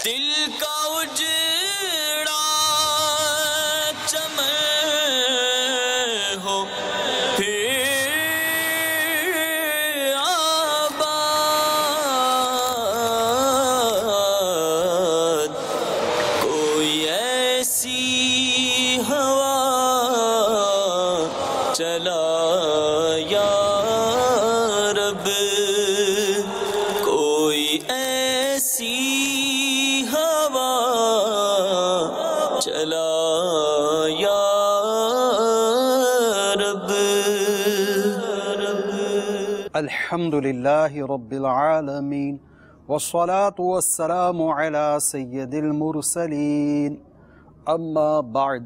دل کا اجڑا چمن ہو پھر آباد، کوئی ایسی ہوا چلا یا رب، کوئی ایسی ہوا چلا یا رب۔ الحمدللہ رب العالمین والصلاة والسلام على سید المرسلین، اما بعد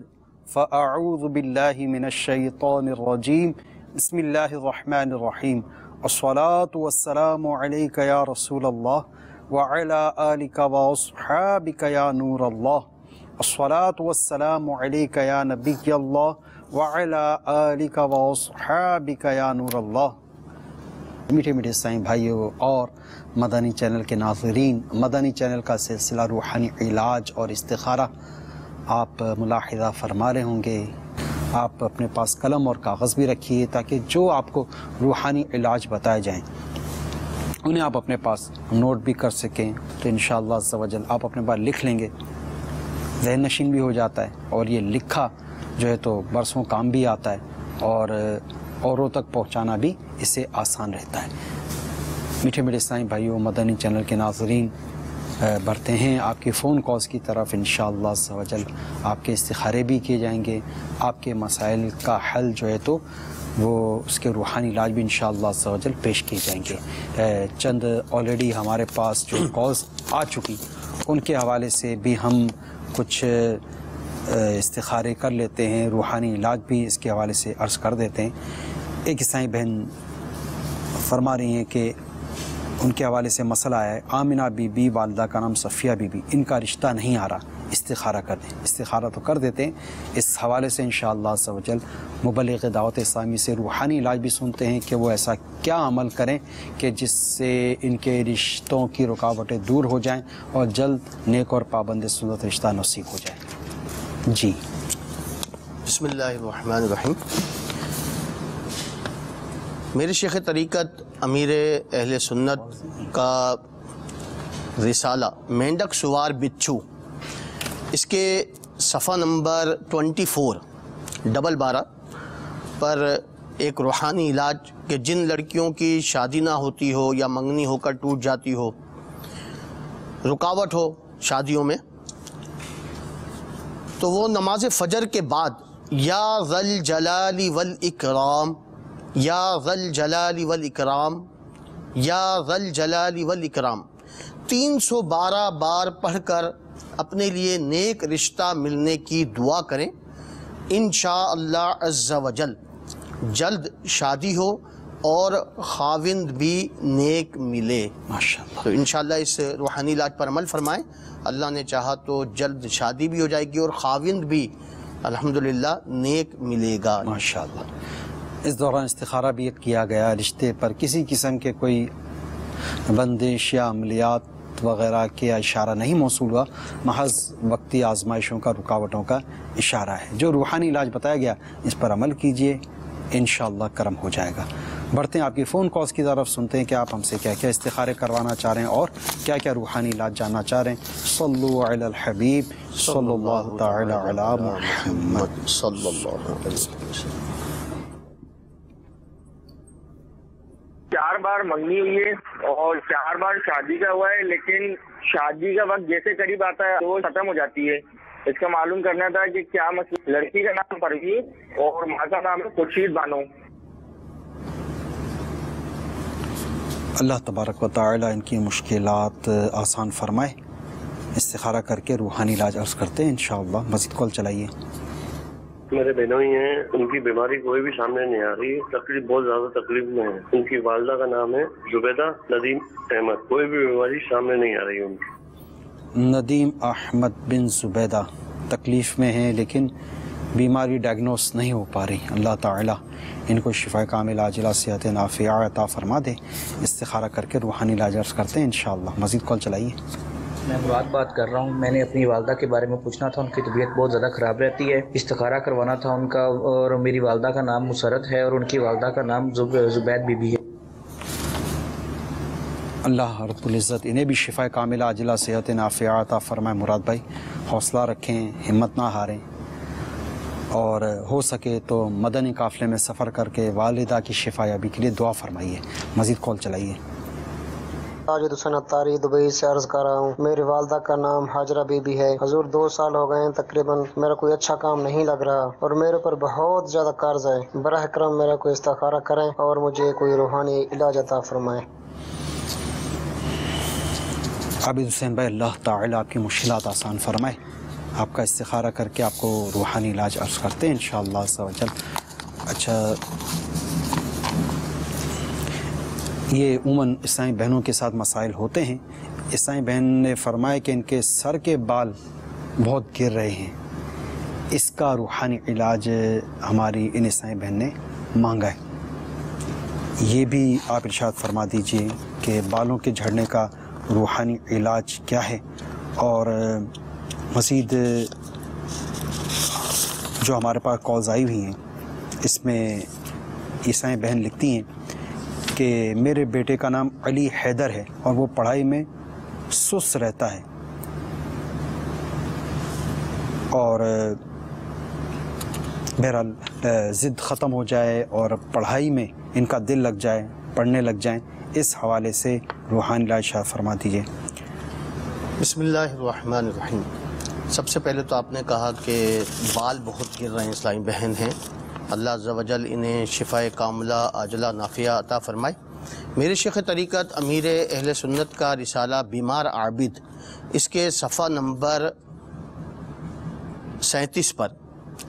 فاعوذ باللہ من الشیطان الرجیم، بسم اللہ الرحمن الرحیم، الصلاة والسلام علیک یا رسول اللہ وعلى آلک واصحابک یا نور اللہ، الصلاة والسلام علیک یا نبی اللہ وعلى آلک واصحابک یا نور اللہ۔ میٹھے میٹھے سائیں بھائیوں اور مدنی چینل کے ناظرین، مدنی چینل کا سلسلہ روحانی علاج اور استخارہ آپ ملاحظہ فرما رہے ہوں گے۔ آپ اپنے پاس قلم اور کاغذ بھی رکھیے تاکہ جو آپ کو روحانی علاج بتائے جائیں انہیں آپ اپنے پاس نوٹ بھی کر سکیں، تو انشاءاللہ عز و جل آپ اپنے پاس لکھ لیں گے، ذہن نشین بھی ہو جاتا ہے، اور یہ لکھا جو ہے تو برسوں کام بھی آتا ہے، اور اوروں تک پہنچانا بھی اس سے آسان رہتا ہے۔ میٹھے میٹھے سائیں بھائیوں، مدنی چینل کے ناظرین، بڑھتے ہیں آپ کے فون کالز کی طرف۔ انشاءاللہ عز و جل آپ کے استخارے بھی کیے جائیں گے، آپ کے مسائل کا حل جو ہے تو وہ اس کے روحانی علاج بھی انشاءاللہ عز و جل پیش کیے جائیں گے۔ چند آلریڈی ہمارے پاس جو کالز آ چکی ان کے حوالے سے بھی ہم کچھ استخارے کر لیتے ہیں، روحانی علاج بھی اس کے حوالے سے عرض کر دیتے ہیں۔ ایک عیسائی بہن فرما رہی ہیں کہ ان کے حوالے سے مسئلہ ہے، آمنہ بی بی، والدہ کا نام صفیہ بی بی، ان کا رشتہ نہیں آ رہا، استخارہ کر دیں۔ استخارہ تو کر دیتے ہیں، اس حوالے سے انشاءاللہ عز و جل مبلغ دعوت اسلامی سے روحانی علاج بھی سنتے ہیں کہ وہ ایسا کیا عمل کریں کہ جس سے ان کے رشتوں کی رکاوٹیں دور ہو جائیں اور جلد نیک اور پابند سنت رشتہ نصیب ہو جائے۔ جی بسم اللہ الرحمن الرحیم۔ میرے شیخ طریقت امیر اہل سنت کا رسالہ مینڈک سوار بچھو، اس کے صفحہ نمبر 24 12 پر ایک روحانی علاج کہ جن لڑکیوں کی شادی نہ ہوتی ہو یا منگنی ہو کر ٹوٹ جاتی ہو، رکاوٹ ہو شادیوں میں، تو وہ نماز فجر کے بعد یا ذل جلال والاکرام، یا ذل جلال والاکرام، یا ذل جلال والاکرام 312 بار پڑھ کر اپنے لیے نیک رشتہ ملنے کی دعا کریں، انشاءاللہ عز و جل جلد شادی ہو اور خاوند بھی نیک ملے ماشاءاللہ۔ تو انشاءاللہ اس روحانی علاج پر عمل فرمائیں، اللہ نے چاہا تو جلد شادی بھی ہو جائے گی اور خاوند بھی الحمدللہ نیک ملے گا ماشاءاللہ۔ اس دوران استخارہ بھی کیا گیا، رشتے پر کسی قسم کے کوئی بندش یا عملیات وغیرہ کے اشارہ نہیں موصول ہوا، محض وقتی آزمائشوں کا، رکاوٹوں کا اشارہ ہے۔ جو روحانی علاج بتایا گیا اس پر عمل کیجئے، انشاءاللہ کرم ہو جائے گا۔ بڑھتے ہیں آپ کی فون کالز کی طرف، سنتے ہیں کہ آپ ہم سے کیا کیا استخارے کروانا چاہ رہے ہیں اور کیا کیا روحانی علاج جاننا چاہ رہے ہیں۔ صلو علی الحبیب صلی اللہ تعالی علی محمد صلی اللہ علیہ وسلم۔ 4 بار منگنی ہوئی ہے اور 4 بار شادی کا ہوا ہے، لیکن شادی کا وقت جیسے قریب آتا ہے تو ختم ہو جاتی ہے۔ اس کا معلوم کرنا تھا کہ کیا مسئلہ۔ لڑکی کا نام پروین اور ماں کا نام ہے خورشید بانو۔ اللہ تبارک و تعالی ان کی مشکلات آسان فرمائے۔ استخارہ کر کے روحانی علاج عرض کرتے ہیں انشاءاللہ۔ مزید کال چلائیے۔ میرے بہنوئی ہیں، ان کی بیماری کوئی بھی سامنے نہیں آ رہی، تکلیف بہت زیادہ تکلیف میں ہے۔ ان کی والدہ کا نام ہے زبیدہ ندیم احمد، کوئی بھی بیماری سامنے نہیں آ رہی ان کی۔ ندیم احمد بن زبیدہ تکلیف میں ہیں لیکن بیماری ڈائگنوس نہیں ہو پا رہی۔ اللہ تعالیٰ ان کو شفا کامل عاجلہ صحت نافعہ عطا فرما دے۔ استخارہ کر کے روحانی علاج عرض کرتے ہیں انشاءاللہ۔ مزید کال چلائیے۔ میں مراد بات کر رہا ہوں. میں نے اپنی والدہ کے بارے میں پوچھنا تھا. ان کی طبیعت بہت زیادہ خراب رہتی ہے. استخارہ کروانا تھا ان کا. اور میری والدہ کا نام مسرت ہے اور ان کی والدہ کا نام زبید بی بی ہے. اللہ رب العزت انہیں بھی شفا کاملہ عاجلہ صحت نافعہ عطا فرمائے. مراد بھائی حوصلہ رکھیں, ہمت نہ ہاریں, اور ہو سکے تو مدنی قافلے میں سفر کر کے والدہ کی شفا یابی کے لیے دعا فرمائیے. مزید کال چلائیے. ماجد حسین اتاری دبئی سے عرض کر رہا ہوں. میری والدہ کا نام حاجرہ بی بی ہے. حضور 2 سال ہو گئے ہیں تقریباً, میرا کوئی اچھا کام نہیں لگ رہا اور میرے پر بہت زیادہ قرض ہے. براہ کرم میرا کوئی استخارہ کریں اور مجھے کوئی روحانی علاج عطا فرمائیں. عابد حسین بھائی, اللہ تعالیٰ آپ کی مشکلات آسان فرمائے. آپ کا استخارہ کر کے آپ کو روحانی علاج عرض کرتے ہیں انشاءاللہ عز و جل. اچھا, یہ عموماً عیسائی بہنوں کے ساتھ مسائل ہوتے ہیں. عیسائی بہن نے فرمایا کہ ان کے سر کے بال بہت گر رہے ہیں. اس کا روحانی علاج ہماری ان عیسائی بہن نے مانگا ہے. یہ بھی آپ ارشاد فرما دیجئے کہ بالوں کے جھڑنے کا روحانی علاج کیا ہے. اور مزید جو ہمارے پاس کالز آئی ہوئی ہیں اس میں عیسائی بہن لکھتی ہیں کہ میرے بیٹے کا نام علی حیدر ہے اور وہ پڑھائی میں سست رہتا ہے, اور بہرحال ضد ختم ہو جائے اور پڑھائی میں ان کا دل لگ جائے, پڑھنے لگ جائیں. اس حوالے سے روحانی علاج شاہ فرما دیجیے. بسم اللہ الرحمن الرحیم. سب سے پہلے تو آپ نے کہا کہ بال بہت گر رہے ہیں, اسلامی بہن ہیں. اللہ عز و جل انہیں شفا کاملہ عاجلہ نافعہ عطا فرمائے. میرے شیخ طریقت امیر اہل سنت کا رسالہ بیمار عابد, اس کے صفحہ نمبر 37 پر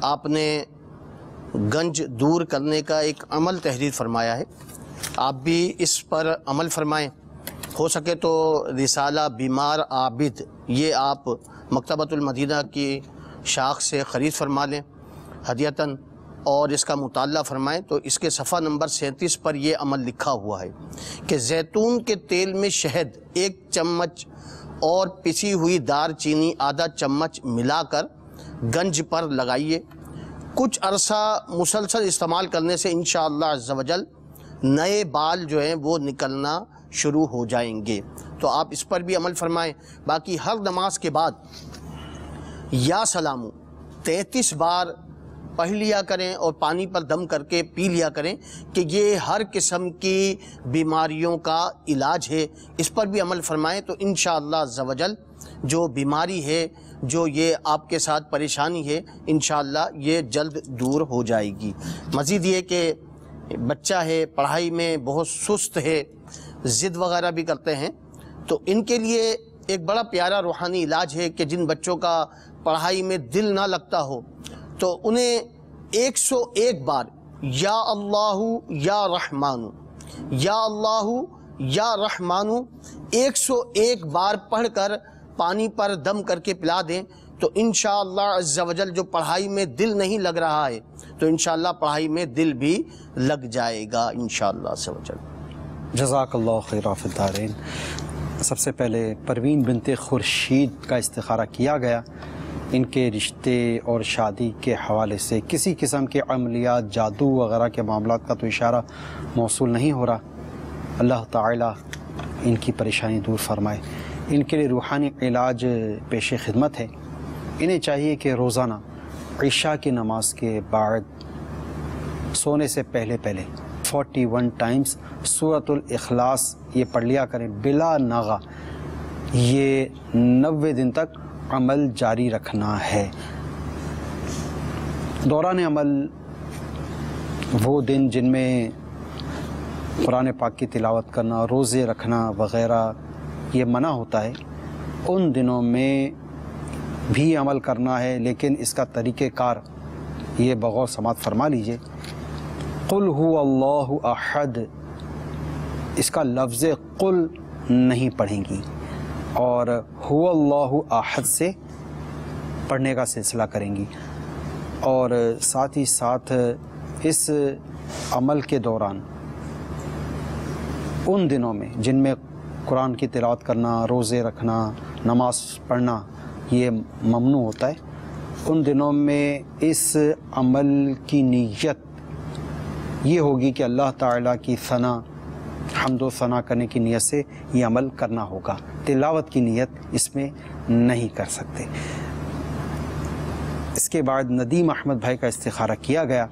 آپ نے گنج دور کرنے کا ایک عمل تحریر فرمایا ہے. آپ بھی اس پر عمل فرمائیں. ہو سکے تو رسالہ بیمار عابد یہ آپ مکتبۃ المدینہ کی شاخ سے خرید فرما لیں ہدیتاً, اور اس کا مطالعہ فرمائیں. تو اس کے صفحہ نمبر 37 پر یہ عمل لکھا ہوا ہے کہ زیتون کے تیل میں شہد 1 چمچ اور پسی ہوئی دار چینی آدھا چمچ ملا کر گنج پر لگائیے. کچھ عرصہ مسلسل استعمال کرنے سے انشاءاللہ عز و جل نئے بال جو ہیں وہ نکلنا شروع ہو جائیں گے. تو آپ اس پر بھی عمل فرمائیں. باقی ہر نماز کے بعد یا سلامو 33 بار پڑھ لیا کریں اور پانی پر دم کر کے پی لیا کریں کہ یہ ہر قسم کی بیماریوں کا علاج ہے. اس پر بھی عمل فرمائیں تو انشاءاللہ عز و جل جو بیماری ہے, جو یہ آپ کے ساتھ پریشانی ہے, انشاءاللہ یہ جلد دور ہو جائے گی. مزید یہ کہ بچہ ہے پڑھائی میں بہت سست ہے, ضد وغیرہ بھی کرتے ہیں, تو ان کے لیے ایک بڑا پیارا روحانی علاج ہے کہ جن بچوں کا پڑھائی میں دل نہ لگتا ہو تو انہیں 101 بار یا اللہ یا رحمان, یا اللہ یا رحمان 101 بار پڑھ کر پانی پر دم کر کے پلا دیں تو انشاءاللہ عز و جل جو پڑھائی میں دل نہیں لگ رہا ہے تو انشاءاللہ پڑھائی میں دل بھی لگ جائے گا انشاءاللہ عز و جل. جزاک اللہ خیر فی الدارین. سب سے پہلے پروین بنت خورشید کا استخارہ کیا گیا. ان کے رشتے اور شادی کے حوالے سے کسی قسم کے عملیات, جادو وغیرہ کے معاملات کا تو اشارہ موصول نہیں ہو رہا. اللہ تعالیٰ ان کی پریشانی دور فرمائے. ان کے لیے روحانی علاج پیش خدمت ہے. انہیں چاہیے کہ روزانہ عشاء کی نماز کے بعد سونے سے پہلے 41 ٹائمز سورۃ الاخلاص یہ پڑھ لیا کریں بلا ناغہ. یہ 90 دن تک عمل جاری رکھنا ہے. دوران عمل وہ دن جن میں قرآن پاک کی تلاوت کرنا, روزے رکھنا وغیرہ یہ منع ہوتا ہے, ان دنوں میں بھی عمل کرنا ہے, لیکن اس کا طریقہ کار یہ بغور سماعت فرما لیجئے. قل هو اللہ احد, اس کا لفظ قل نہیں پڑھیں گی اور هو اللہ احد سے پڑھنے کا سلسلہ کریں گی. اور ساتھ ہی ساتھ اس عمل کے دوران ان دنوں میں جن میں قرآن کی تلاوت کرنا, روزے رکھنا, نماز پڑھنا یہ ممنوع ہوتا ہے، ان دنوں میں اس عمل کی نیت یہ ہوگی کہ اللہ تعالیٰ کی ثنا، حمد و ثنا کرنے کی نیت سے یہ عمل کرنا ہوگا، تلاوت کی نیت اس میں نہیں کر سکتے۔ اس کے بعد ندیم احمد بھائی کا استخارہ کیا گیا۔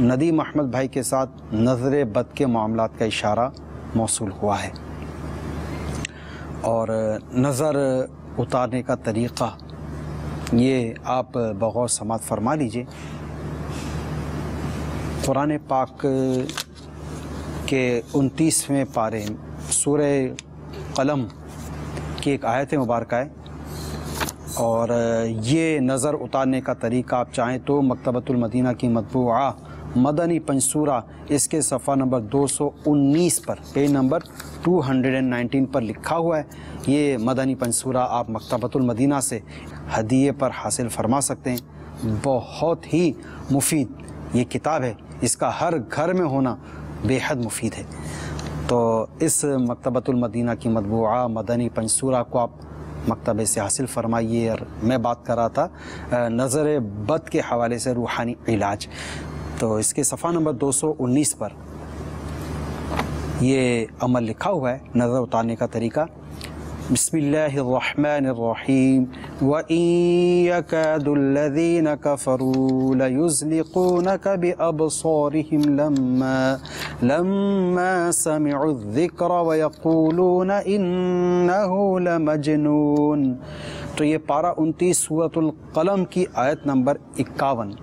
ندیم احمد بھائی کے ساتھ نظر بد کے معاملات کا اشارہ موصول ہوا ہے، اور نظر اتارنے کا طریقہ یہ آپ بغور سماعت فرما لیجئے۔ قرآن پاک کے 29ویں پارے سورہ قلم کی ایک آیت مبارکہ ہے، اور یہ نظر اتارنے کا طریقہ آپ چاہیں تو مکتبۃ المدینہ کی مطبوعہ مدنی پنسورہ اس کے صفحہ نمبر 219 پر، پیج نمبر 219 پر لکھا ہوا ہے۔ یہ مدنی پنسورہ آپ مکتبۃ المدینہ سے ہدیے پر حاصل فرما سکتے ہیں۔ بہت ہی مفید یہ کتاب ہے، اس کا ہر گھر میں ہونا بے حد مفید ہے۔ تو اس مکتبۃ المدینہ کی مطبوعہ مدنی پنسورہ کو آپ مکتبے سے حاصل فرمائیے۔ اور میں بات کر رہا تھا نظر بد کے حوالے سے روحانی علاج، تو اس کے صفحہ نمبر 219 پر یہ عمل لکھا ہوا ہے، نظر اتارنے کا طریقہ۔ بسم اللہ الرحمن الرحیم وَإِن يَكَادُ الَّذِينَ كَفَرُوا لَيُزْلِقُونَكَ بِأَبْصَارِهِمْ لَمَّا سَمِعُوا الذِّكْرَ وَيَقُولُونَ إِنَّهُ لَمَجْنُونَ۔ تو یہ پارہ 29 سورۃ القلم کی آیت نمبر 51،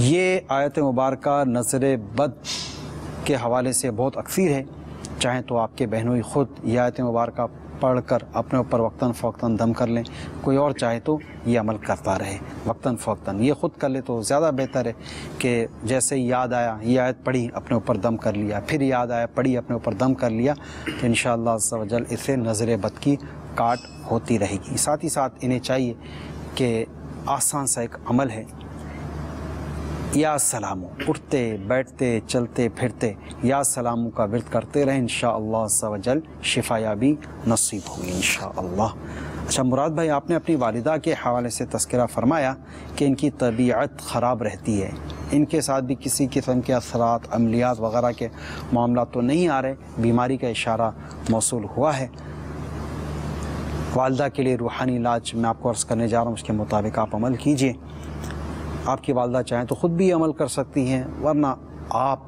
یہ آیت مبارکہ نظر بد کے حوالے سے بہت اکثیر ہے۔ چاہیں تو آپ کے بہنوئی خود یہ آیت مبارکہ پڑھ کر اپنے اوپر وقتاً فوقتاً دم کر لیں، کوئی اور چاہے تو یہ عمل کرتا رہے وقتاً فوقتاً۔ یہ خود کر لے تو زیادہ بہتر ہے کہ جیسے یاد آیا یہ آیت پڑھی اپنے اوپر دم کر لیا، پھر یاد آیا پڑھی اپنے اوپر دم کر لیا، تو انشاءاللہ عز و جل اسے نظر بد کی کاٹ ہوتی رہے گی۔ ساتھ ہی ساتھ انہیں چاہیے کہ آسان سا ایک عمل ہے، یا سلامو، اٹھتے بیٹھتے چلتے پھرتے یا سلامو کا ورد کرتے رہیں، انشاءاللہ عز و جل شفا یابی نصیب ہوگی انشاءاللہ۔ اچھا مراد بھائی، آپ نے اپنی والدہ کے حوالے سے تذکرہ فرمایا کہ ان کی طبیعت خراب رہتی ہے، ان کے ساتھ بھی کسی قسم کے اثرات، عملیات وغیرہ کے معاملات تو نہیں آ رہے، بیماری کا اشارہ موصول ہوا ہے۔ والدہ کے لیے روحانی علاج میں آپ کو عرض کرنے جا رہا ہوں، اس کے مطابق آپ عمل کیجئے۔ آپ کی والدہ چاہیں تو خود بھی عمل کر سکتی ہیں، ورنہ آپ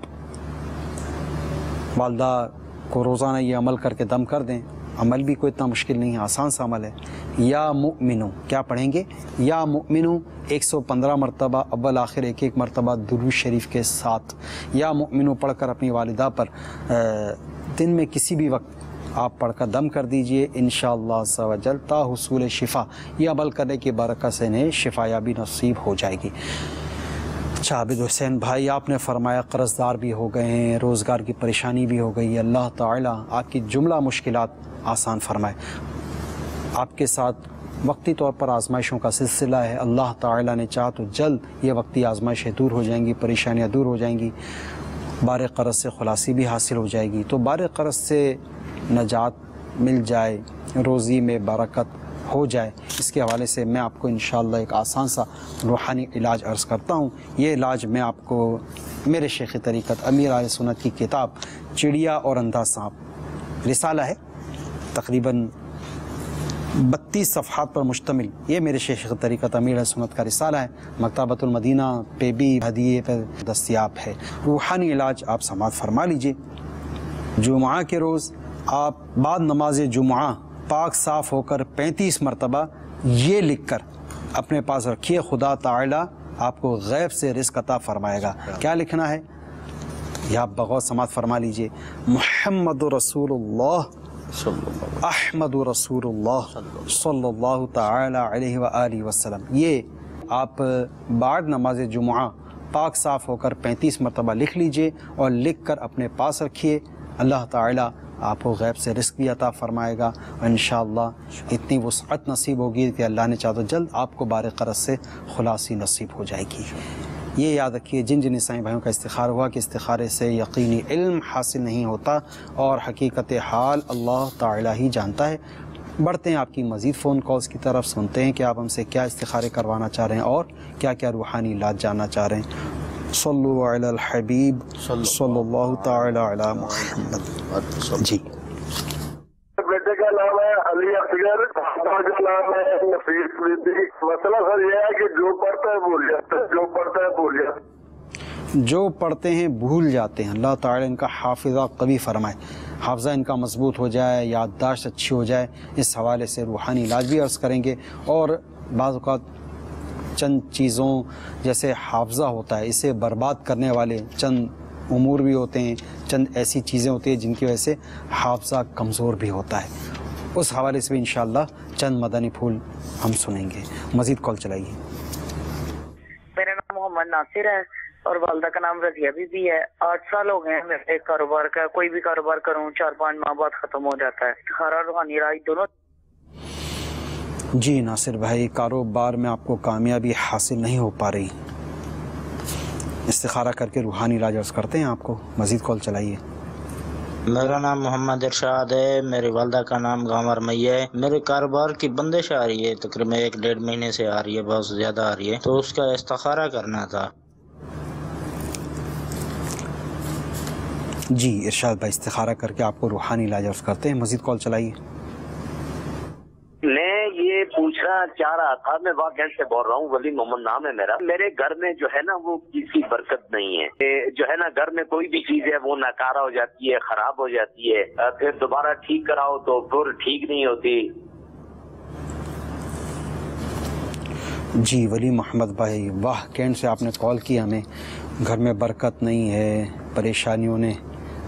والدہ کو روزانہ یہ عمل کر کے دم کر دیں۔ عمل بھی کوئی اتنا مشکل نہیں ہے، آسان سا عمل ہے۔ یا مؤمنو، کیا پڑھیں گے؟ یا مؤمنو 115 مرتبہ، اول آخر ایک مرتبہ درود شریف کے ساتھ یا مؤمنو پڑھ کر اپنی والدہ پر دن میں کسی بھی وقت آپ پڑھ کر دم کر دیجئے، انشاءاللہ عز و جل تا حصول شفا، یہ عمل کرنے کی برکت سے انہیں شفا یابی نصیب ہو جائے گی۔ اچھا عابد حسین بھائی، آپ نے فرمایا قرض دار بھی ہو گئے ہیں، روزگار کی پریشانی بھی ہو گئی ہے، اللہ تعالیٰ آپ کی جملہ مشکلات آسان فرمائے۔ آپ کے ساتھ وقتی طور پر آزمائشوں کا سلسلہ ہے، اللہ تعالیٰ نے چاہا تو جلد یہ وقتی آزمائشیں دور ہو جائیں گی، پریشانیاں دور ہو جائیں گی، بار قرض سے خلاصی بھی حاصل ہو جائے گی۔ تو بار قرض سے نجات مل جائے، روزی میں برکت ہو جائے، اس کے حوالے سے میں آپ کو انشاءاللہ ایک آسان سا روحانی علاج عرض کرتا ہوں۔ یہ علاج میں آپ کو میرے شیخ طریقت امیر اہل سنت کی کتاب چڑیا اور اندھا سانپ رسالہ ہے، تقریباً 32 صفحات پر مشتمل، یہ میرے شیخ طریقت امیر اہل سنت کا رسالہ ہے، مکتبۃ المدینہ پہ بھی ہدیے پہ دستیاب ہے۔ روحانی علاج آپ سماعت فرما لیجئے۔ جمعہ کے روز آپ بعد نماز جمعہ پاک صاف ہو کر 35 مرتبہ یہ لکھ کر اپنے پاس رکھیے، خدا تعالی آپ کو غیب سے رزق عطا فرمائے گا۔ کیا لکھنا ہے یہ آپ بغور سماعت فرما لیجئے۔ محمد رسول اللہ احمد رسول اللہ صلی اللہ تعالی علیہ وآلہ وسلم، یہ آپ بعد نماز جمعہ پاک صاف ہو کر 35 مرتبہ لکھ لیجئے اور لکھ کر اپنے پاس رکھیے۔ اللہ تعالیٰ آپ کو غیب سے رزق بھی عطا فرمائے گا، اور انشاءاللہ اتنی وسعت نصیب ہوگی کہ اللہ نے چاہا تو جلد آپ کو بار قرض سے خلاصی نصیب ہو جائے گی۔ یہ یاد رکھیے جن جن عیسائی بھائیوں کا استخارہ ہوا کہ استخارے سے یقینی علم حاصل نہیں ہوتا اور حقیقت حال اللہ تعالی ہی جانتا ہے۔ بڑھتے ہیں آپ کی مزید فون کالز کی طرف، سنتے ہیں کہ آپ ہم سے کیا استخارے کروانا چاہ رہے ہیں اور کیا کیا روحانی علاج جاننا چاہ رہے ہیں۔ صلو علی الحبیب صلی اللہ تعالی علی محمد۔ جی بیٹے کا نام ہے علی اصغر، پاپا کا نام ہے نفیس فریدی۔ مسئلہ سر یہ ہے کہ جو پڑھتا ہے بھول جاتا ہے، جو پڑھتا ہے بھول جاتا ہے، جو پڑھتے ہیں بھول جاتے ہیں۔ اللہ تعالیٰ ان کا حافظہ قوی فرمائے، حافظہ ان کا مضبوط ہو جائے، یادداشت اچھی ہو جائے۔ اس حوالے سے روحانی علاج بھی عرض کریں گے، اور بعض اوقات چند چیزوں جیسے حافظہ ہوتا ہے اسے برباد کرنے والے چند امور بھی ہوتے ہیں، چند ایسی چیزیں ہوتی ہیں جن کی وجہ سے حافظہ کمزور بھی ہوتا ہے۔ اس حوالے سے بھی انشاءاللہ چند مدنی پھول ہم سنیں گے۔ مزید کال چلائیے۔ میرا نام محمد ناصر ہے اور والدہ کا نام رضیہ بھی ہے۔ 8 سال ہو گئے ہیں میرے کاروبار کا، کوئی بھی کاروبار کروں 4-5 ماہ بعد ختم ہو جاتا ہے۔ استخارہ روحانی علاج دونوں۔ جی ناصر بھائی، کاروبار میں آپ کو کامیابی حاصل نہیں ہو پا رہی، استخارہ کر کے روحانی علاج عرض کرتے ہیں آپ کو۔ مزید کال چلائیے۔ میرا نام محمد ارشاد ہے، میری والدہ کا نام گامر میہ ہے۔ میرے کاروبار کی بندش آ رہی ہے، تقریباً 1-1.5 مہینے سے آ رہی ہے، بہت زیادہ آ رہی ہے، تو اس کا استخارہ کرنا تھا۔ جی ارشاد بھائی، استخارہ کر کے آپ کو روحانی علاج عرض کرتے ہیں۔ مزید کال چلائیے۔ میں یہ پوچھنا چاہ رہا تھا، میں واقعہ سے بول رہا ہوں، ولی محمد نام ہے میرا۔ میرے گھر میں جو ہے نا وہ کسی برکت نہیں ہے، جو ہے نا گھر میں کوئی بھی چیز ہے وہ ناکارہ ہو جاتی ہے، خراب ہو جاتی ہے، پھر دوبارہ ٹھیک کراؤ تو پھر ٹھیک نہیں ہوتی۔ جی ولی محمد بھائی، واہ کینٹ سے آپ نے کال کی ہمیں، گھر میں برکت نہیں ہے، پریشانیوں نے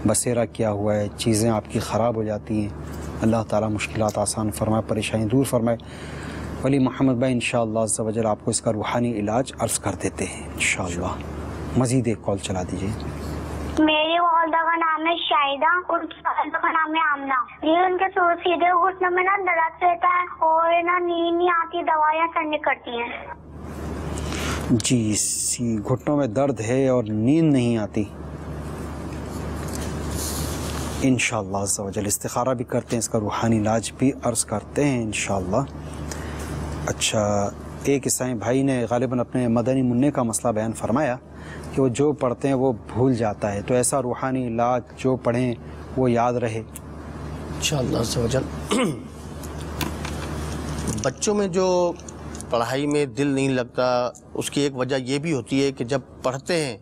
بسیرا کیا ہوا ہے، چیزیں آپ کی خراب ہو جاتی ہیں۔ اللہ تعالیٰ مشکلات آسان فرمائے، پریشانی دور فرمائے۔ ولی محمد بھائی انشاءاللہ عز و جل آپ کو اس کا روحانی علاج عرض کر دیتے ہیں انشاءاللہ۔ مزید ایک کال چلا دیجیے۔ میری والدہ کا نام ہے شاہدہ اور ان کی والدہ کا نام ہے آمنہ۔ یہ ان کے سیدھے گھٹنوں میں نا درد رہتا ہے اور نا نیند نہیں آتی، دوائیاں سرنے کرتی ہیں۔ جی گھٹنوں میں درد ہے اور نیند نہیں آتی، انشاءاللہ عز و جل استخارہ بھی کرتے ہیں، اس کا روحانی علاج بھی عرض کرتے ہیں انشاءاللہ۔ اچھا، ایک عیسائی بھائی نے غالباً اپنے مدنی منع کا مسئلہ بیان فرمایا کہ وہ جو پڑھتے ہیں وہ بھول جاتا ہے، تو ایسا روحانی علاج جو پڑھیں وہ یاد رہے انشاءاللہ عز و جل۔ بچوں میں جو پڑھائی میں دل نہیں لگتا، اس کی ایک وجہ یہ بھی ہوتی ہے کہ جب پڑھتے ہیں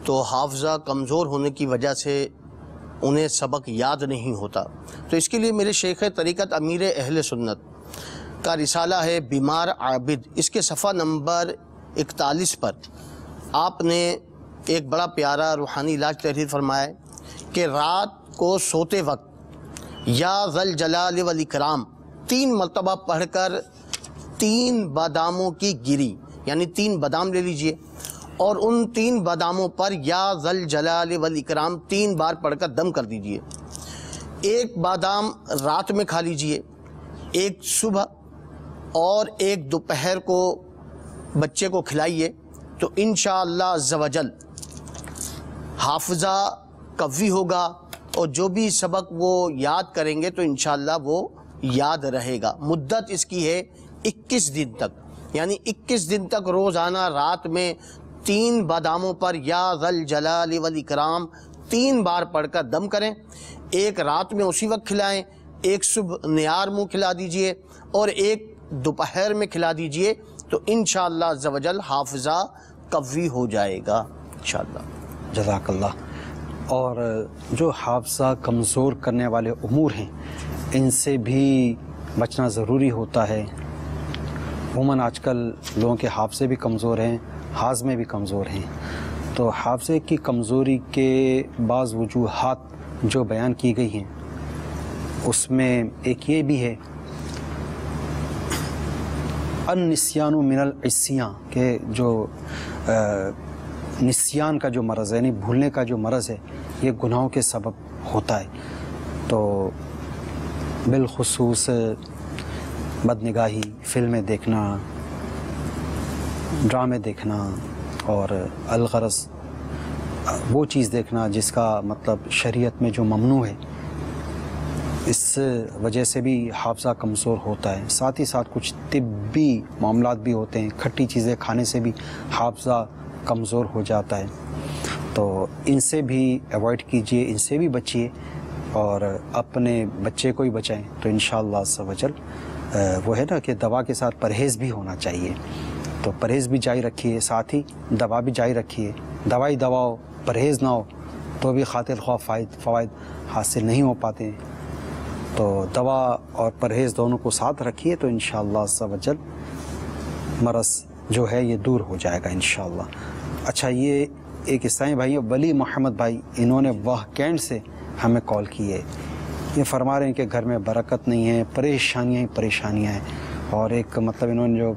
تو حافظہ کمزور ہونے کی وجہ سے انہیں سبق یاد نہیں ہوتا۔ تو اس کے لیے میرے شیخ طریقت امیر اہل سنت کا رسالہ ہے بیمار عابد، اس کے صفحہ نمبر 41 پر آپ نے ایک بڑا پیارا روحانی علاج تحریر فرمایا کہ رات کو سوتے وقت یا ذل جلال والاکرام 3 مرتبہ پڑھ کر 3 باداموں کی گری، یعنی 3 بادام لے لیجئے اور ان 3 باداموں پر یا ذل جلال والاکرام 3 بار پڑھ کر دم کر دیجئے۔ 1 بادام رات میں کھا لیجئے، 1 صبح اور 1 دوپہر کو بچے کو کھلائیے، تو انشاءاللہ عز و جل حافظہ قوی ہوگا اور جو بھی سبق وہ یاد کریں گے تو انشاءاللہ وہ یاد رہے گا۔ مدت اس کی ہے 21 دن تک، یعنی 21 دن تک روزانہ رات میں 3 باداموں پر یا ذل جلال والاکرام 3 بار پڑھ کر دم کریں، 1 رات میں اسی وقت کھلائیں، 1 صبح نیار منہ کھلا دیجئے اور 1 دوپہر میں کھلا دیجئے، تو انشاءاللہ عز و جل حافظہ قوی ہو جائے گا انشاءاللہ۔ جزاک اللہ۔ اور جو حافظہ کمزور کرنے والے امور ہیں ان سے بھی بچنا ضروری ہوتا ہے۔ عموماً آج کل لوگوں کے حافظے بھی کمزور ہیں، ہاضمے بھی کمزور ہیں، تو حافظے کی کمزوری کے بعض وجوہات جو بیان کی گئی ہیں اس میں ایک یہ بھی ہے النسیان من العصیان، کہ جو نسیان کا جو مرض ہے، یعنی بھولنے کا جو مرض ہے، یہ گناہوں کے سبب ہوتا ہے۔ تو بالخصوص بدنگاہی، فلمیں دیکھنا، ڈرامے دیکھنا، اور الغرض وہ چیز دیکھنا جس کا مطلب شریعت میں جو ممنوع ہے، اس وجہ سے بھی حافظہ کمزور ہوتا ہے۔ ساتھ ہی ساتھ کچھ طبی معاملات بھی ہوتے ہیں، کھٹی چیزیں کھانے سے بھی حافظہ کمزور ہو جاتا ہے، تو ان سے بھی ایوائڈ کیجئے، ان سے بھی بچیے اور اپنے بچے کو ہی بچائیں تو انشاءاللہ عز و جل وہ ہے نا کہ دوا کے ساتھ پرہیز بھی ہونا چاہیے، تو پرہیز بھی جاری رکھیے، ساتھ ہی دوا بھی جاری رکھیے۔ دوائی دوا ہو، پرہیز نہ ہو تو بھی خاطر خواہ فوائد حاصل نہیں ہو پاتے ہیں، تو دوا اور پرہیز دونوں کو ساتھ رکھیے تو انشاءاللہ عز و جل مرض جو ہے یہ دور ہو جائے گا انشاءاللہ۔ اچھا، یہ ایک عیسائی بھائی ولی محمد بھائی، انہوں نے وہ کینٹ سے ہمیں کال کی ہے، یہ فرما رہے ہیں کہ گھر میں برکت نہیں ہے، پریشانیاں ہیں، اور ایک مطلب انہوں نے جو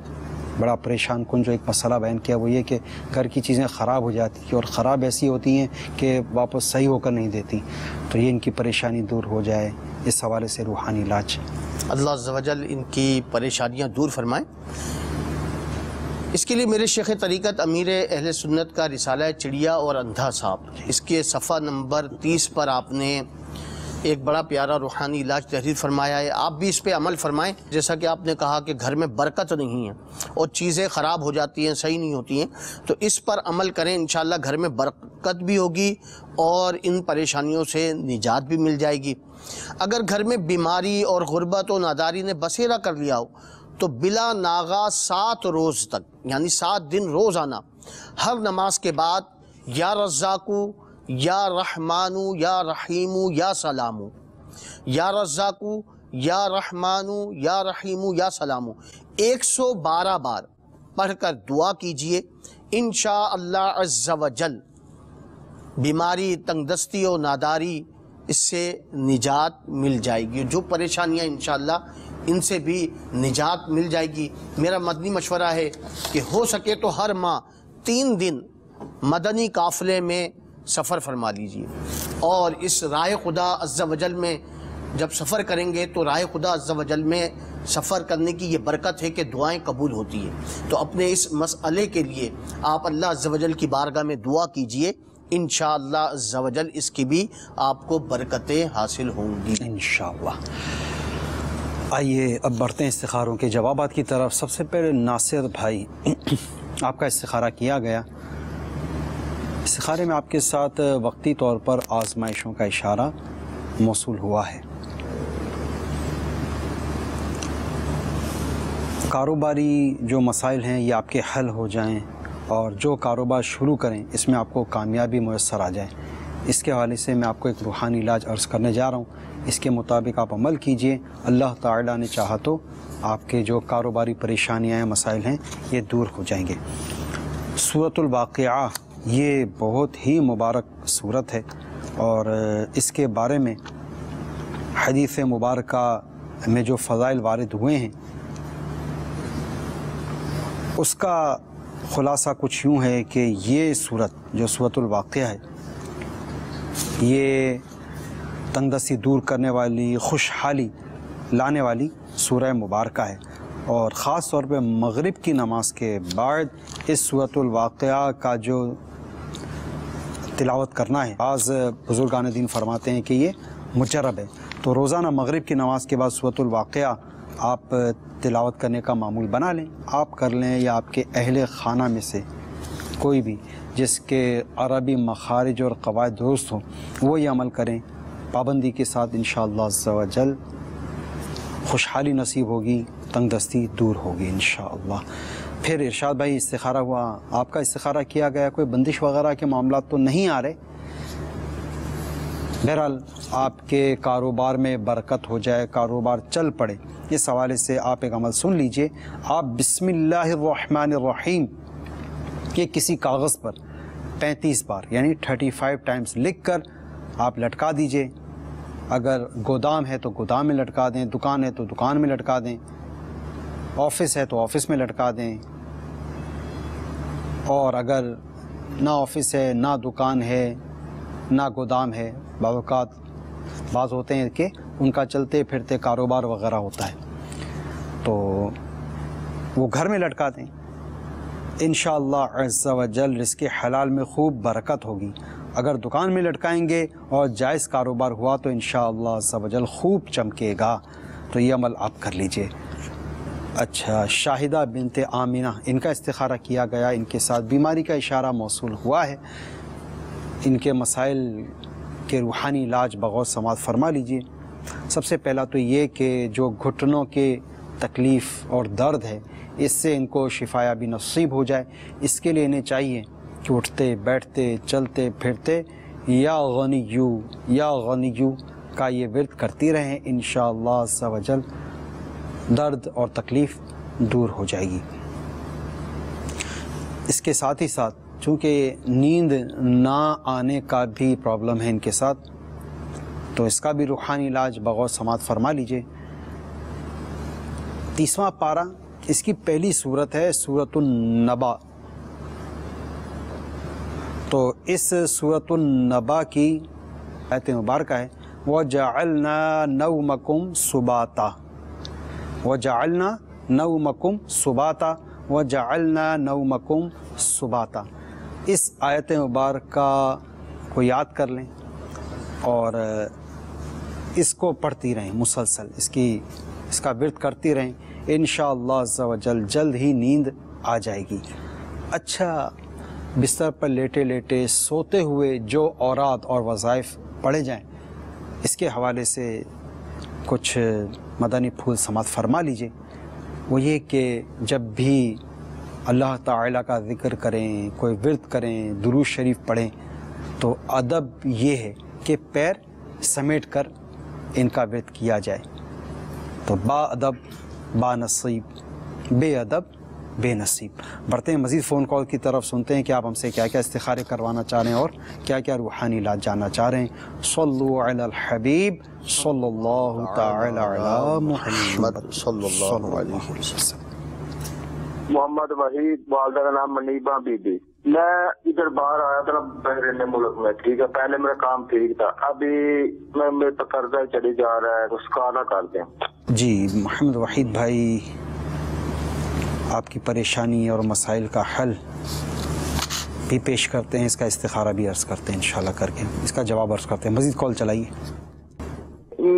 بڑا پریشان کن جو ایک مسئلہ بیان کیا وہ یہ کہ گھر کی چیزیں خراب ہو جاتی ہیں اور خراب ایسی ہوتی ہیں کہ واپس صحیح ہو کر نہیں دیتی، تو یہ ان کی پریشانی دور ہو جائے، اس حوالے سے روحانی علاج اللہ عز و جل ان کی پریشانیاں دور فرمائیں۔ اس کے لیے میرے شیخ طریقت امیر اہل سنت کا رسالہ چڑیا اور اندھا صاحب، اس کے صفحہ نمبر 30 پر آپ نے ایک بڑا پیارا روحانی علاج تحریر فرمایا ہے، آپ بھی اس پہ عمل فرمائیں۔ جیسا کہ آپ نے کہا کہ گھر میں برکت نہیں ہے اور چیزیں خراب ہو جاتی ہیں، صحیح نہیں ہوتی ہیں، تو اس پر عمل کریں، انشاءاللہ گھر میں برکت بھی ہوگی اور ان پریشانیوں سے نجات بھی مل جائے گی۔ اگر گھر میں بیماری اور غربت و ناداری نے بسیرا کر لیا ہو تو بلا ناغا 7 روز تک، یعنی 7 دن روزانہ ہر نماز کے بعد یا رزاقو یا رحمانو یا رحیمو یا سلامو، یا رزاقو یا رحمانو یا رحیمو یا سلامو 112 بار پڑھ کر دعا کیجئے، انشاءاللہ عز و جل بیماری، تنگ دستی و ناداری اس سے نجات مل جائے گی، جو پریشانیاں انشاءاللہ ان سے بھی نجات مل جائے گی۔ میرا مدنی مشورہ ہے کہ ہو سکے تو ہر ماہ 3 دن مدنی قافلے میں سفر فرما لیجئے، اور اس راہ خدا عز و جل میں جب سفر کریں گے تو راہ خدا عز و جل میں سفر کرنے کی یہ برکت ہے کہ دعائیں قبول ہوتی ہیں، تو اپنے اس مسئلے کے لیے آپ اللہ عز و جل کی بارگاہ میں دعا کیجئے، انشاءاللہ عز و جل اس کی بھی آپ کو برکتیں حاصل ہوں گی انشاءاللہ۔ آئیے اب بڑھتے ہیں استخاروں کے جوابات کی طرف۔ سب سے پہلے ناصر بھائی، آپ کا استخارہ کیا گیا، استخارے میں آپ کے ساتھ وقتی طور پر آزمائشوں کا اشارہ موصول ہوا ہے۔ کاروباری جو مسائل ہیں یہ آپ کے حل ہو جائیں اور جو کاروبار شروع کریں اس میں آپ کو کامیابی میسر آ جائے، اس کے حوالے سے میں آپ کو ایک روحانی علاج عرض کرنے جا رہا ہوں، اس کے مطابق آپ عمل کیجئے، اللہ تعالیٰ نے چاہا تو آپ کے جو کاروباری پریشانیاں ہیں، مسائل ہیں، یہ دور ہو جائیں گے۔ سورۃ الواقعہ یہ بہت ہی مبارک سورت ہے، اور اس کے بارے میں حدیث مبارکہ میں جو فضائل وارد ہوئے ہیں اس کا خلاصہ کچھ یوں ہے کہ یہ سورت جو سورۃ الواقعہ ہے یہ تنگ دستی دور کرنے والی، خوشحالی لانے والی سورہ مبارکہ ہے، اور خاص طور پہ مغرب کی نماز کے بعد اس سورۃ الواقعہ کا جو تلاوت کرنا ہے، بعض بزرگان دین فرماتے ہیں کہ یہ مجرب ہے، تو روزانہ مغرب کی نماز کے بعد سورۃ الواقعہ آپ تلاوت کرنے کا معمول بنا لیں، آپ کر لیں یا آپ کے اہل خانہ میں سے کوئی بھی جس کے عربی مخارج اور قواعد درست ہوں وہ یہ عمل کریں، پابندی کے ساتھ انشاءاللہ عز و جل خوشحالی نصیب ہوگی، تنگ دستی دور ہوگی انشاءاللہ۔ پھر ارشاد بھائی استخارہ ہوا، آپ کا استخارہ کیا گیا، کوئی بندش وغیرہ کے معاملات تو نہیں آ رہے، بہرحال آپ کے کاروبار میں برکت ہو جائے، کاروبار چل پڑے، اس حوالے سے آپ ایک عمل سن لیجئے۔ آپ بسم اللہ الرحمن الرحیم یہ کسی کاغذ پر 35 بار یعنی 35 ٹائمز لکھ کر آپ لٹکا دیجئے، اگر گودام ہے تو گودام میں لٹکا دیں، دکان ہے تو دکان میں لٹکا دیں، آفس ہے تو آفس میں لٹکا دیں، اور اگر نہ آفس ہے، نہ دکان ہے، نہ گودام ہے، بعض اوقات بعض ہوتے ہیں کہ ان کا چلتے پھرتے کاروبار وغیرہ ہوتا ہے تو وہ گھر میں لٹکا دیں، انشاءاللہ عز و جل رزق حلال میں خوب برکت ہوگی۔ اگر دکان میں لٹکائیں گے اور جائز کاروبار ہوا تو انشاءاللہ عز و جل خوب چمکے گا، تو یہ عمل آپ کر لیجئے۔ اچھا، شاہدہ بنت آمینہ، ان کا استخارہ کیا گیا، ان کے ساتھ بیماری کا اشارہ موصول ہوا ہے، ان کے مسائل کے روحانی علاج بغور سماعت فرما لیجئے۔ سب سے پہلا تو یہ کہ جو گھٹنوں کے تکلیف اور درد ہے اس سے ان کو شفایابی نصیب ہو جائے، اس کے لیے انہیں چاہیے کہ اٹھتے بیٹھتے چلتے پھرتے یا غنیو کا یہ ورد کرتی رہیں، انشاءاللہ عز و جل درد اور تکلیف دور ہو جائے گی۔ اس کے ساتھ ہی ساتھ چونکہ نیند نہ آنے کا بھی پرابلم ہے ان کے ساتھ، تو اس کا بھی روحانی علاج بغور سماعت فرما لیجئے۔ 30واں پارہ، اس کی پہلی صورت ہے سورۃ النبا، تو اس سورۃ النبا کی آیت مبارکہ ہے وَجَعَلْنَا نَوْمَكُمْ سُبَاتًا، وَجَعَلْنَا نَوْمَكُمْ سُبَاتًا، وَجَعَلْنَا نَوْمَكُمْ سُبَاتًا۔ اس آیت مبارکہ کو یاد کر لیں اور اس کو پڑھتی رہیں مسلسل، اس کا ورد کرتی رہیں، انشاءاللہ عز و جل جلد ہی نیند آ جائے گی۔ اچھا، بستر پر لیٹے لیٹے سوتے ہوئے جو اوراد اور وظائف پڑھے جائیں، اس کے حوالے سے کچھ مدنی پھول سماعت فرما لیجئے۔ وہ یہ کہ جب بھی اللہ تعالیٰ کا ذکر کریں، کوئی ورد کریں، درود شریف پڑھیں، تو ادب یہ ہے کہ پیر سمیٹ کر ان کا ورد کیا جائے۔ تو با ادب با نصیب، بے ادب بے نصیب۔ بڑھتے ہیں مزید فون کال کی طرف، سنتے ہیں کہ آپ ہم سے کیا کیا استخارے کروانا چاہ رہے ہیں اور کیا کیا روحانی علاج جاننا چاہ رہے ہیں۔ صلو علی الحبیب صلی اللہ تعالی علی محمد صلی اللہ علیہ وسلم۔ محمد وحید، والدہ کا نام منیبہ بی بی۔ میں ادھر باہر آیا تھا بحرین ملک میں، ٹھیک ہے، پہلے میرا کام ٹھیک تھا، ابھی میرے پہ قرضہ چلی جا رہا ہے، اس کا نہ کر دیں۔ جی محمد وحید بھائی، آپ کی پریشانی اور مسائل کا حل بھی پیش کرتے ہیں، اس کا استخارہ بھی عرض کرتے ہیں انشاءاللہ کر کے، اس کا جواب عرض کرتے ہیں۔ مزید کال چلائیے۔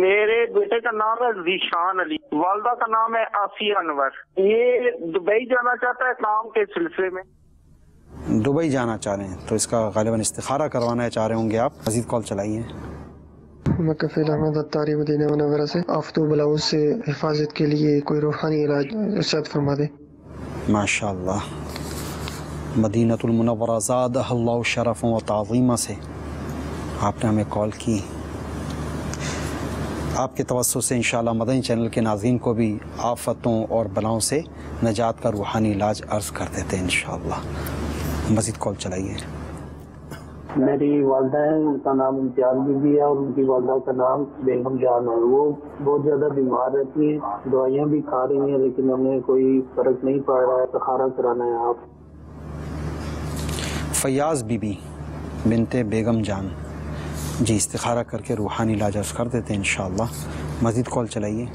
میرے بیٹے کا نام ہے ذیشان علی، والدہ کا نام ہے آفیہ انور، یہ دبئی جانا چاہتا ہے کام کے سلسلے میں۔ دبئی جانا چاہ رہے ہیں تو اس کا غالباً استخارہ کروانا چاہ رہے ہوں گے آپ۔ مزید کال چلائیے۔ میں کفیل احمد اتاری مدینہ منورہ سے، آفتو بلاؤں سے حفاظت کے لیے کوئی روحانی علاج ارشاد فرما دیں۔ ماشاءاللہ، مدینہ المنورہ زادہ اللہ شرف و تعظیمہ سے آپ نے ہمیں کال کی۔ آپ کے توسط سے انشاءاللہ مدنی چینل کے ناظرین کو بھی آفتوں اور بلاؤں سے نجات کا روحانی علاج عرض کر دیتے ہیں انشاءاللہ۔ مزید کال چلائیے۔ میری والدہ ہے، ان کا نام امتیاز بی بی ہے اور ان کی والدہ کا نام بیگم جان ہے۔ وہ بہت زیادہ بیمار رہتی ہیں، دوائیاں بھی کھا رہی ہیں لیکن انہیں کوئی فرق نہیں پڑ رہا ہے، استخارہ کرانا ہے آپ۔ فیاض بی بی بنت بیگم جان، جی استخارہ کر کے روحانی علاج عرض کر دیتے ہیں انشاءاللہ۔ مزید کال چلائیے۔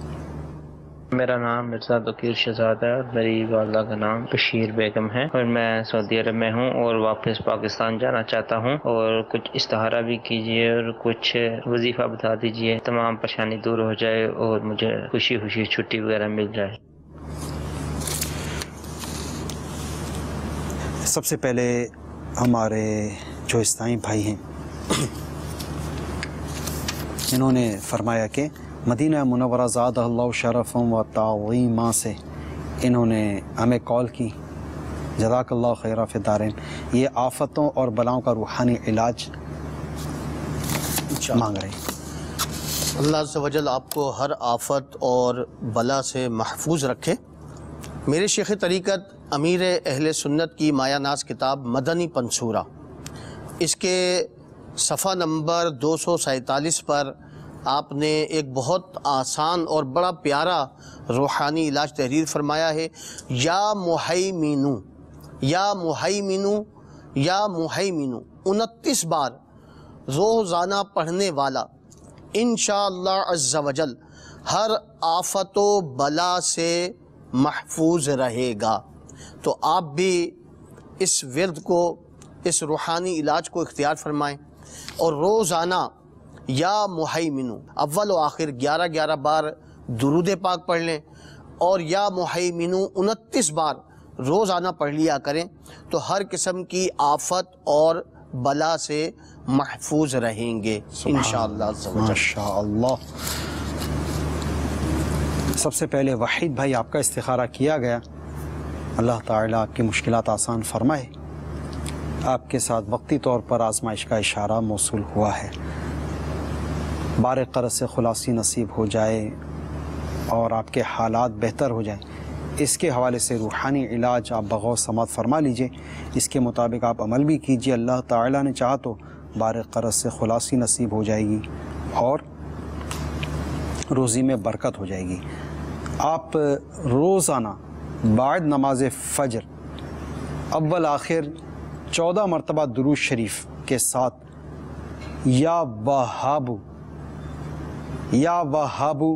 میرا نام مرزا بکیر شہزاد ہے اور میری والدہ کا نام بشیر بیگم ہے اور میں سعودی عرب میں ہوں اور واپس پاکستان جانا چاہتا ہوں، اور کچھ استخارہ بھی کیجیے اور کچھ وظیفہ بتا دیجیے، تمام پریشانی دور ہو جائے اور مجھے خوشی خوشی چھٹی وغیرہ مل جائے۔ سب سے پہلے ہمارے جو اسلامی بھائی ہیں انہوں نے فرمایا کہ مدینہ منورہ زادہ اللہ شرف و تعظیمہ سے انہوں نے ہمیں کال کی، جزاک اللہ خیرہ فی الدارین۔ یہ آفتوں اور بلاؤں کا روحانی علاج مانگ رہے ہیں۔ اللہ عز و جل آپ کو ہر آفت اور بلا سے محفوظ رکھے۔ میرے شیخ طریقت امیر اہل سنت کی مایہ ناز کتاب مدنی پنصورہ، اس کے صفحہ نمبر 247 پر آپ نے ایک بہت آسان اور بڑا پیارا روحانی علاج تحریر فرمایا ہے۔ یا محیمینو، یا محیمینو، یا محیمینو 29 بار روزانہ پڑھنے والا انشاءاللہ عز و جل ہر آفت و بلا سے محفوظ رہے گا۔ تو آپ بھی اس ورد کو، اس روحانی علاج کو اختیار فرمائیں اور روزانہ یا محیمن اول و آخر 11 بار درود پاک پڑھ لیں اور یا محیمن 29 بار روزانہ پڑھ لیا کریں تو ہر قسم کی آفت اور بلا سے محفوظ رہیں گے انشاءاللہ۔ ماشاءاللہ۔ سب سے پہلے وحید بھائی آپ کا استخارہ کیا گیا، اللہ تعالیٰ آپ کی مشکلات آسان فرمائے۔ آپ کے ساتھ وقتی طور پر آزمائش کا اشارہ موصول ہوا ہے، بار قرض سے خلاصی نصیب ہو جائے اور آپ کے حالات بہتر ہو جائیں، اس کے حوالے سے روحانی علاج آپ بغور سماعت فرما لیجئے، اس کے مطابق آپ عمل بھی کیجئے، اللہ تعالیٰ نے چاہا تو بار قرض سے خلاصی نصیب ہو جائے گی اور روزی میں برکت ہو جائے گی۔ آپ روزانہ بعد نماز فجر اول آخر 14 مرتبہ درود شریف کے ساتھ یا وہابو یا وہابو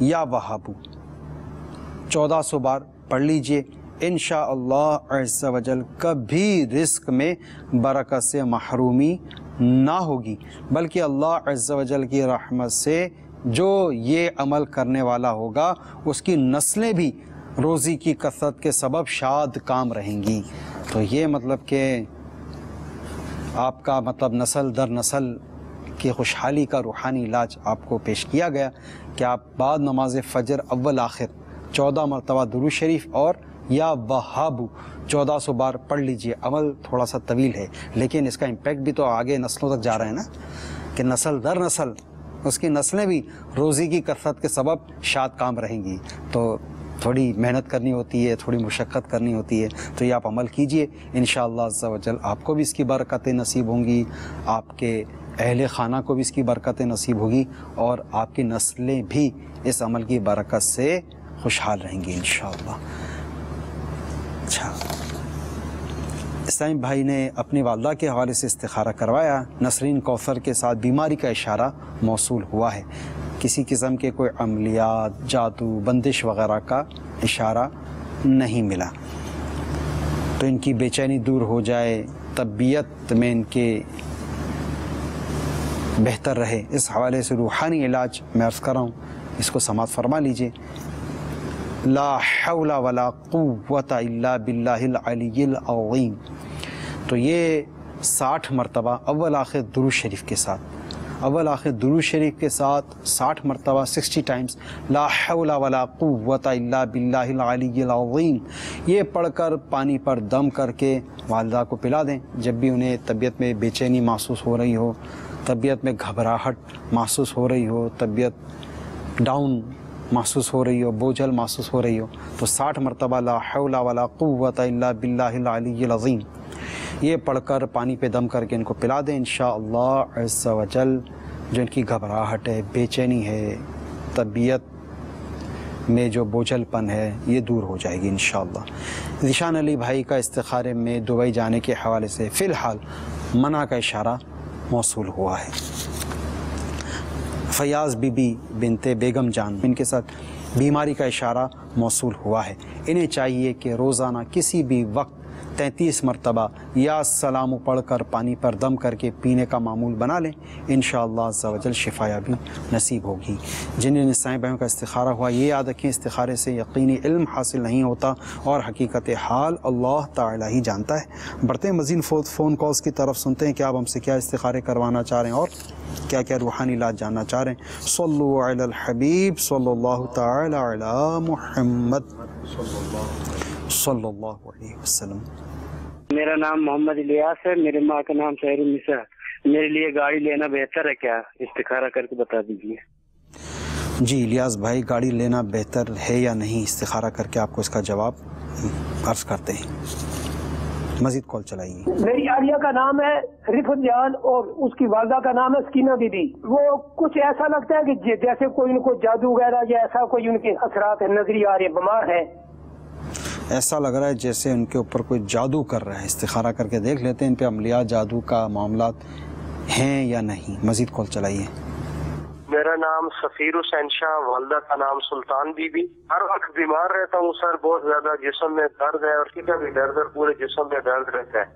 یا وہابو 1400 بار پڑھ لیجئے، انشاءاللہ عز و جل کبھی رزق میں برکت سے محرومی نہ ہوگی، بلکہ اللہ عز و جل کی رحمت سے جو یہ عمل کرنے والا ہوگا اس کی نسلیں بھی روزی کی کثرت کے سبب شاد کام رہیں گی۔ تو یہ مطلب کہ آپ کا مطلب نسل در نسل کی خوشحالی کا روحانی علاج آپ کو پیش کیا گیا کہ آپ بعد نماز فجر اول آخر 14 مرتبہ درود شریف اور یا وہابو 1400 بار پڑھ لیجئے۔ عمل تھوڑا سا طویل ہے لیکن اس کا امپیکٹ بھی تو آگے نسلوں تک جا رہے ہیں نا، کہ نسل در نسل اس کی نسلیں بھی روزی کی کثرت کے سبب شاد کام رہیں گی۔ تو تھوڑی محنت کرنی ہوتی ہے، تھوڑی مشقت کرنی ہوتی ہے، تو یہ آپ عمل کیجئے، انشاءاللہ عز و جل آپ کو بھی اس کی برکتیں نصیب ہوں گی، آپ کے اہل خانہ کو بھی اس کی برکتیں نصیب ہوگی اور آپ کی نسلیں بھی اس عمل کی برکت سے خوشحال رہیں گی انشاءاللہ۔ اچھا، اسلام بھائی نے اپنی والدہ کے حوالے سے استخارہ کروایا، نسرین کوثر کے ساتھ بیماری کا اشارہ موصول ہوا ہے، کسی قسم کے کوئی عملیات، جادو، بندش وغیرہ کا اشارہ نہیں ملا، تو ان کی بے چینی دور ہو جائے، طبیعت میں ان کے بہتر رہے، اس حوالے سے روحانی علاج میں عرض کر رہا ہوں، اس کو سماعت فرما لیجئے۔ لا حول ولا قوت الا باللہ العلی العظیم، تو یہ 60 مرتبہ اول آخر درود شریف کے ساتھ، اول آخر درود شریف کے ساتھ 60 مرتبہ 60 ٹائمز لا حول ولا قوت الا باللہ العلی العظیم، یہ پڑھ کر پانی پر دم کر کے والدہ کو پلا دیں۔ جب بھی انہیں طبیعت میں بے چینی محسوس ہو رہی ہو، طبیعت میں گھبراہٹ محسوس ہو رہی ہو، طبیعت ڈاؤن محسوس ہو رہی ہو، بوجھل محسوس ہو رہی ہو، تو 60 مرتبہ لا حول ولا قوت الا باللہ العلی العظیم یہ پڑھ کر پانی پہ دم کر کے ان کو پلا دیں، انشاءاللہ عز و جل جو ان کی گھبراہٹ ہے، بے چینی ہے، طبیعت میں جو بوجھل پن ہے، یہ دور ہو جائے گی انشاءاللہ۔ ذیشان علی بھائی کا استخارے میں دبئی جانے کے حوالے سے فی الحال منع کا اشارہ موصول ہوا ہے۔ فیاض بی بی بنت بیگم جان، ان کے ساتھ بیماری کا اشارہ موصول ہوا ہے، انہیں چاہیے کہ روزانہ کسی بھی وقت 33 مرتبہ یا سلام پڑھ کر پانی پر دم کر کے پینے کا معمول بنا لیں، انشاءاللہ عز و جل شفا یابی نصیب ہوگی۔ جن نسائی بہنوں کا استخارہ ہوا، یہ یاد رکھیں استخارے سے یقینی علم حاصل نہیں ہوتا اور حقیقت حال اللہ تعالی ہی جانتا ہے۔ بڑھتے ہیں مزید فون کالز کی طرف، سنتے ہیں کہ آپ ہم سے کیا استخارے کروانا چاہ رہے ہیں اور کیا کیا روحانی علاج جاننا چاہ رہے ہیں۔ صلو علی الحبیب صلی اللہ تعالی علی محمد صلی اللہ علیہ وسلم۔ میرا نام محمد الیاس ہے، میرے ماں کا نام شہر النساء، میرے لیے گاڑی لینا بہتر ہے کیا؟ استخارہ کر کے بتا دیجیے۔ جی الیاس بھائی، گاڑی لینا بہتر ہے یا نہیں، استخارہ کر کے آپ کو اس کا جواب عرض کرتے ہیں، مزید کال چلائیے۔ میری عالیہ کا نام ہے رفت جان اور اس کی والدہ کا نام ہے سکینہ بی بی۔ وہ کچھ ایسا لگتا ہے کہ جیسے کوئی ان کو جادو وغیرہ یا ایسا کوئی ان کے اثرات نظری آ رہے، بیمار ہے، ایسا لگ رہا ہے جیسے ان کے اوپر کوئی جادو کر رہا ہے۔ استخارہ کر کے دیکھ لیتے ہیں ان پہ عملیات جادو کا معاملات ہیں یا نہیں، مزید کال چلائیے۔ میرا نام سفیر حسین شاہ، والدہ کا نام سلطان بی بی۔ ہر وقت بیمار رہتا ہوں سر، بہت زیادہ جسم میں درد ہے اور کتنا بھی درد ہے، پورے جسم میں درد رہتا ہے۔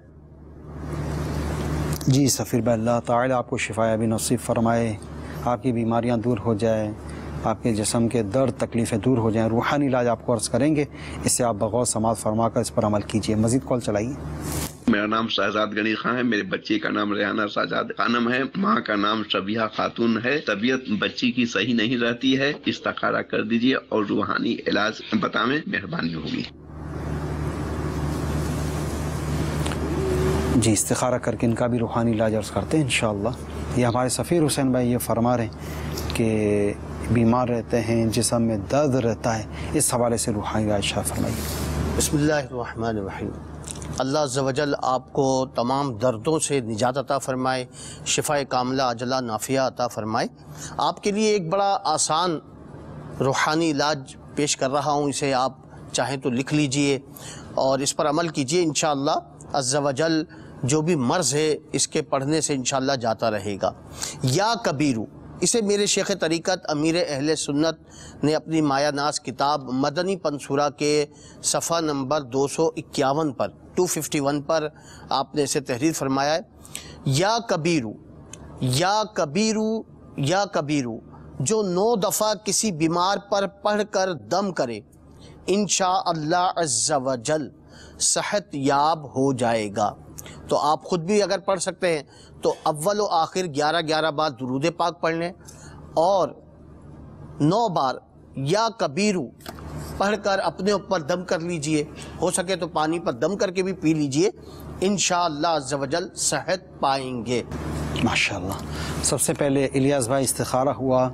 جی سفیر بھائی، اللہ تعالیٰ آپ کو شفا یابی نصیب فرمائے، آپ کی بیماریاں دور ہو جائیں، آپ کے جسم کے درد تکلیفیں دور ہو جائیں۔ روحانی علاج آپ کو عرض کریں گے، اس سے آپ بغور سماعت فرما کر اس پر عمل کیجیے۔ مزید کال چلائیے۔ میرا نام شہزاد غنی خان ہے، میرے بچے کا نام ریحانہ شہزاد خانم ہے، ماں کا نام شبیہ خاتون ہے۔ طبیعت بچی کی صحیح نہیں رہتی ہے، استخارہ کر دیجیے اور روحانی علاج بتائیں، مہربانی ہوگی۔ جی استخارہ کر کے ان کا بھی روحانی علاج عرض کرتے ہیں انشاءاللہ۔ یہ ہمارے سفیر حسین بھائی یہ فرما رہے ہیں کہ بیمار رہتے ہیں، جسم میں درد رہتا ہے، اس حوالے سے روحانی علاج شاہ فرمائیے۔ بسم اللہ الرحمن الرحیم۔ اللہ عز و جل آپ کو تمام دردوں سے نجات عطا فرمائے، شفا کاملہ عاجلہ نافیہ عطا فرمائے۔ آپ کے لیے ایک بڑا آسان روحانی علاج پیش کر رہا ہوں، اسے آپ چاہیں تو لکھ لیجئے اور اس پر عمل کیجئے، انشاءاللہ عز و جل جو بھی مرض ہے اس کے پڑھنے سے انشاءاللہ جاتا رہے گا۔ یا کبیرو، اسے میرے شیخ طریقت امیر اہل سنت نے اپنی مایہ ناز کتاب مدنی پنصورہ کے صفحہ نمبر 251 پر 251 پر آپ نے اسے تحریر فرمایا ہے۔ یا کبیرو، یا کبیرو، یا کبیرو، جو 9 دفعہ کسی بیمار پر پڑھ کر دم کرے انشاءاللہ عز و جل صحت یاب ہو جائے گا۔ تو آپ خود بھی اگر پڑھ سکتے ہیں تو اول و آخر 11 بار درود پاک پڑھ لیں اور 9 بار یا کبیرو پڑھ کر اپنے اوپر دم کر لیجئے، ہو سکے تو پانی پر دم کر کے بھی پی لیجئے، انشاءاللہ عز و جل صحت پائیں گے۔ ماشاءاللہ۔ سب سے پہلے الیاس بھائی استخارہ ہوا،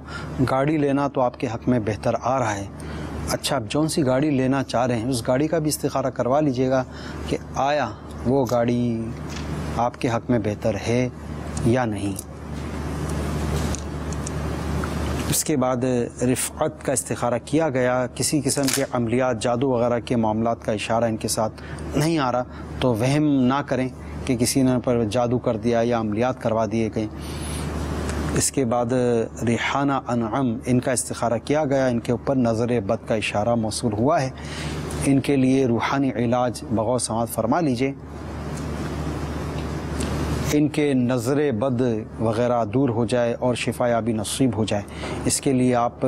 گاڑی لینا تو آپ کے حق میں بہتر آ رہا ہے۔ اچھا، آپ جون سی گاڑی لینا چاہ رہے ہیں اس گاڑی کا بھی استخارہ کروا لیجئے گا کہ آیا وہ گاڑی آپ کے حق میں بہتر ہے یا نہیں۔ اس کے بعد رفعت کا استخارہ کیا گیا، کسی قسم کے عملیات جادو وغیرہ کے معاملات کا اشارہ ان کے ساتھ نہیں آ رہا تو وہم نہ کریں کہ کسی نے پر جادو کر دیا یا عملیات کروا دیے گئے۔ اس کے بعد ریحانہ انعم ان کا استخارہ کیا گیا، ان کے اوپر نظر بد کا اشارہ موصول ہوا ہے، ان کے لیے روحانی علاج بغور سماعت فرما لیجئے، ان کے نظر بد وغیرہ دور ہو جائے اور شفا یابی نصیب ہو جائے۔ اس کے لیے آپ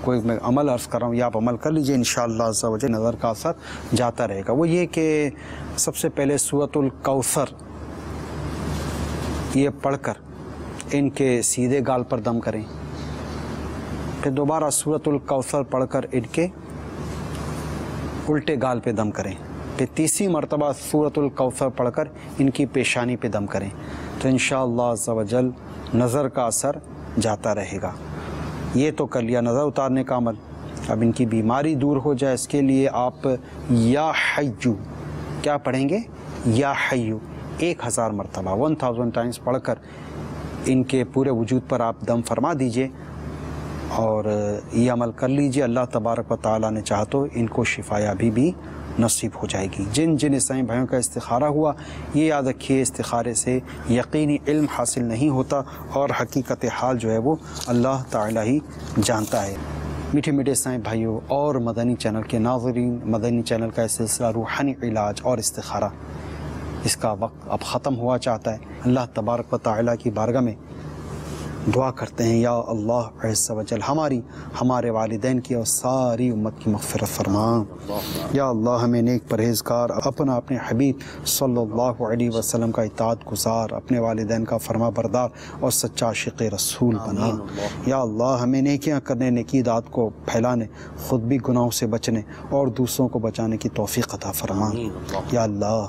کوئی میں عمل عرض کر رہا ہوں، یا آپ عمل کر لیجئے، انشاءاللہ عز و جل نظر کا اثر جاتا رہے گا۔ وہ یہ کہ سب سے پہلے سورۃ الکوثر یہ پڑھ کر ان کے سیدھے گال پر دم کریں، پھر دوبارہ سورۃ الکوثر پڑھ کر ان کے الٹے گال پہ دم کریں، پھر تیسری مرتبہ سورۃ الکوثر پڑھ کر ان کی پیشانی پہ دم کریں، تو انشاءاللہ عز و جل نظر کا اثر جاتا رہے گا۔ یہ تو کر لیا نظر اتارنے کا عمل۔ اب ان کی بیماری دور ہو جائے اس کے لیے آپ یا حیو کیا پڑھیں گے؟ یا حیو 1000 مرتبہ 1000 ٹائمز پڑھ کر ان کے پورے وجود پر آپ دم فرما دیجئے اور یہ عمل کر لیجئے۔ اللہ تبارک و تعالیٰ نے چاہا تو ان کو شفا یابی بھی نصیب ہو جائے گی۔ جن جن اسلامی بھائیوں کا استخارہ ہوا یہ یاد رکھیے، استخارے سے یقینی علم حاصل نہیں ہوتا اور حقیقت حال جو ہے وہ اللہ تعالیٰ ہی جانتا ہے۔ میٹھے میٹھے اسلامی بھائیوں اور مدنی چینل کے ناظرین، مدنی چینل کا سلسلہ روحانی علاج اور استخارہ اس کا وقت اب ختم ہوا چاہتا ہے۔ اللہ تبارک و تعالیٰ کی بارگاہ میں دعا کرتے ہیں، یا اللہ عز و جل ہمارے والدین کی اور ساری امت کی مغفرت فرما۔ یا اللہ ہمیں نیک پرہیزگار، اپنے حبیب صلی اللہ علیہ وسلم کا اطاعت گزار، اپنے والدین کا فرما بردار اور سچا عاشق رسول بنا۔ یا اللہ ہمیں نیکیاں کرنے، نیکی داد کو پھیلانے، خود بھی گناہوں سے بچنے اور دوسروں کو بچانے کی توفیق عطا فرما۔ یا اللہ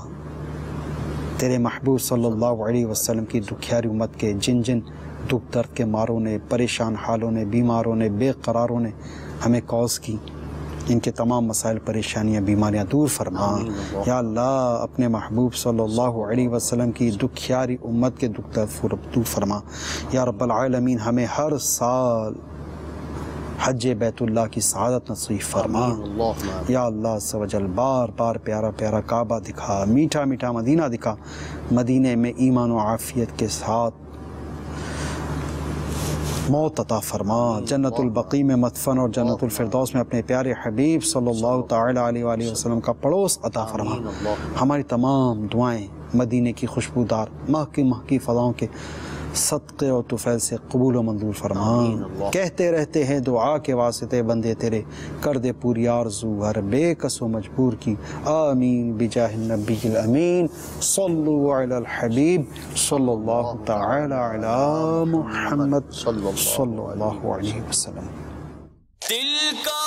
تیرے محبوب صلی اللہ علیہ وسلم کی دکھیاری امت کے جن جن دکھ درد کے ماروں نے، پریشان حالوں نے، بیماروں نے، بے قراروں نے ہمیں کاز کی، ان کے تمام مسائل، پریشانیاں، بیماریاں دور فرما۔ یا اللہ اپنے محبوب صلی اللہ علیہ وسلم کی دکھیاری امت کے دکھ درد دور فرما۔ یا رب العالمین ہمیں ہر سال حج بیت اللہ کی سعادت نصیب فرما۔ یا اللہ عز و جل بار بار پیارا پیارا کعبہ دکھا، میٹھا میٹھا مدینہ دکھا، مدینے میں ایمان و عافیت کے ساتھ موت عطا فرما، جنت البقیع میں مدفن اور جنت الفردوس میں اپنے پیارے حبیب صلی اللہ تعالی علیہ وآلہ وسلم کا پڑوس عطا فرما۔ ہماری تمام دعائیں مدینے کی خوشبودار مہکی فضاؤں کے صدقے اور طفیل سے قبول و منظور فرما۔ کہتے رہتے ہیں دعا کے واسطے بندے تیرے، کر دے پوری آرزو ہر بے کس و مجبور کی، آمین بجاہ النبی الامین، صلو علی الحبیب صلی اللہ تعالی علی محمد صلی اللہ علیہ وسلم۔ دل کا